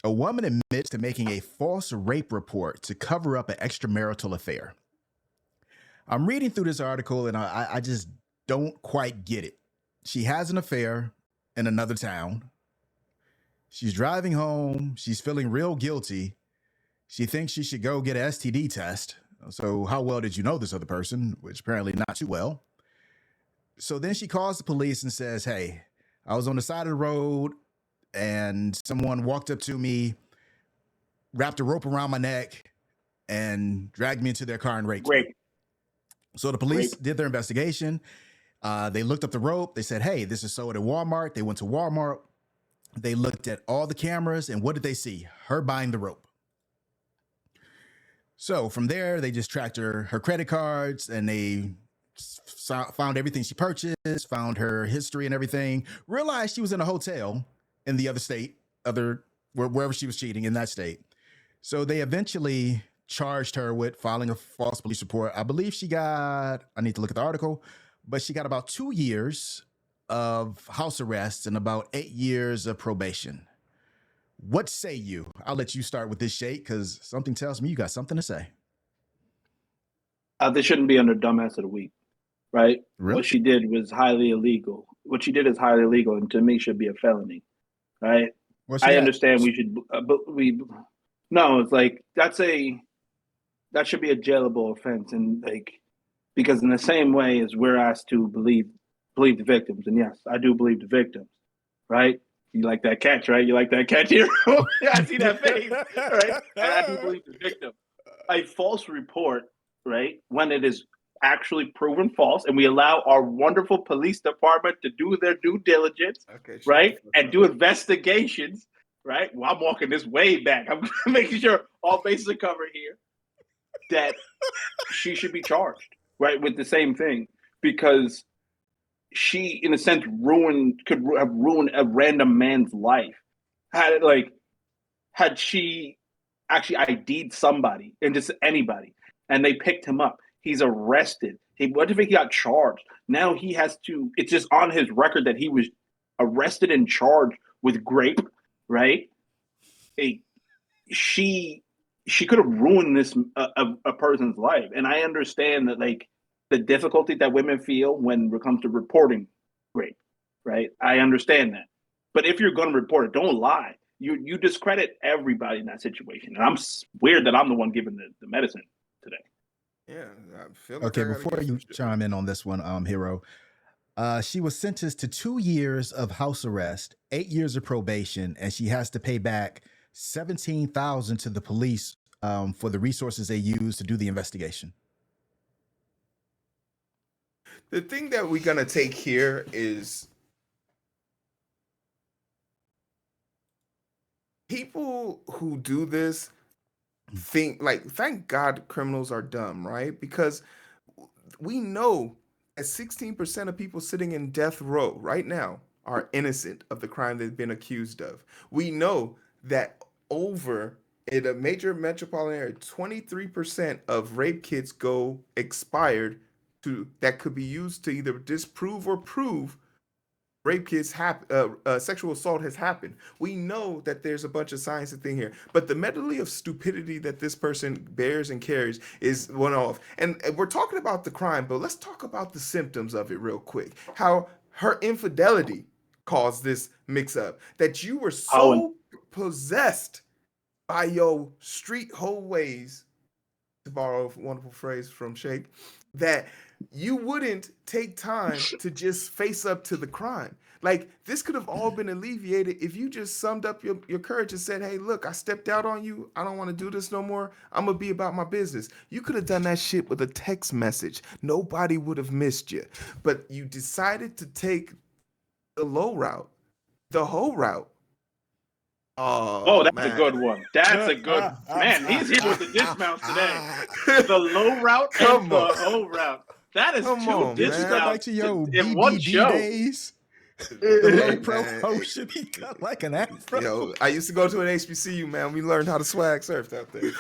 A woman admits to making a false rape report to cover up an extramarital affair. I'm reading through this article and I just don't quite get it. She has an affair in another town. She's driving home. She's feeling real guilty. She thinks she should go get an STD test. So, how well did you know this other person? Which apparently not too well. So then she calls the police and says, "Hey, I was on the side of the road and someone walked up to me, wrapped a rope around my neck, and dragged me into their car and raped me." Rape. So the police did their investigation. They looked up the rope. They said, "Hey, this is sold at Walmart." They went to Walmart. They looked at all the cameras, and what did they see? Her buying the rope. So from there, they just tracked her credit cards, and they found everything she purchased, found her history and everything. Realized she was in a hotel in the other state, wherever she was cheating in that state. So they eventually charged her with filing a false police report. I believe she got, I need to look at the article, but she got about 2 years of house arrest and about 8 years of probation. What say you? I'll let you start with this, Shake, because something tells me you got something to say. They shouldn't be under dumbass of the week, right? Really? What she did was highly illegal. What she did is highly illegal, and to me should be a felony, right? I understand we should, but no, it's like that should be a jailable offense, and like because in the same way as we're asked to believe the victims, and yes, I do believe the victims, right? You like that catch, right? You like that catch here? I see that face, right? And I do believe the victim. A false report, right, when it is actually proven false, and we allow our wonderful police department to do their due diligence, right, and do investigations, right? Well, I'm walking this way back. I'm making sure all bases are covered here. That she should be charged, right, with the same thing, because she, in a sense, could have ruined a random man's life. Had she actually ID'd somebody and just anybody, and they picked him up, he's arrested. What if he got charged? Now he has to. It's just on his record that he was arrested and charged with rape, right? She could have ruined this a person's life, and I understand that, like, the difficulty that women feel when it comes to reporting rape, right? I understand that. But if you're going to report it, don't lie. You discredit everybody in that situation. And I'm weird that I'm the one giving the medicine today. Yeah, I feel like before you chime in on this one, Hero, she was sentenced to 2 years of house arrest, 8 years of probation, and she has to pay back $17,000 to the police for the resources they use to do the investigation. The thing that we're gonna take here is people who do this think, like, thank God criminals are dumb, right? Because we know that 16% of people sitting in death row right now are innocent of the crime they've been accused of. We know that over in a major metropolitan area, 23% of rape kits go expired that could be used to either disprove or prove rape kits sexual assault has happened. We know that there's a bunch of science thing here, but the medley of stupidity that this person bears and carries is one off. And we're talking about the crime, but let's talk about the symptoms of it real quick. How her infidelity caused this mix up, that you were so possessed by your street hoe ways, to borrow a wonderful phrase from Shake, that you wouldn't take time to just face up to the crime. Like, this could have all been alleviated if you just summed up your courage and said, "Hey, look, I stepped out on you. I don't want to do this no more. I'm going to be about my business." You could have done that shit with a text message. Nobody would have missed you. But you decided to take the low route, the hoe route. Oh, that's a good one. That's a good man. He's here with the dismounts today. The low route and the hoe route. That is two dismounts in one show. Days. The low pro hoe should be cut like an afro. Yo, I used to go to an HBCU, man. We learned how to swag surf out there.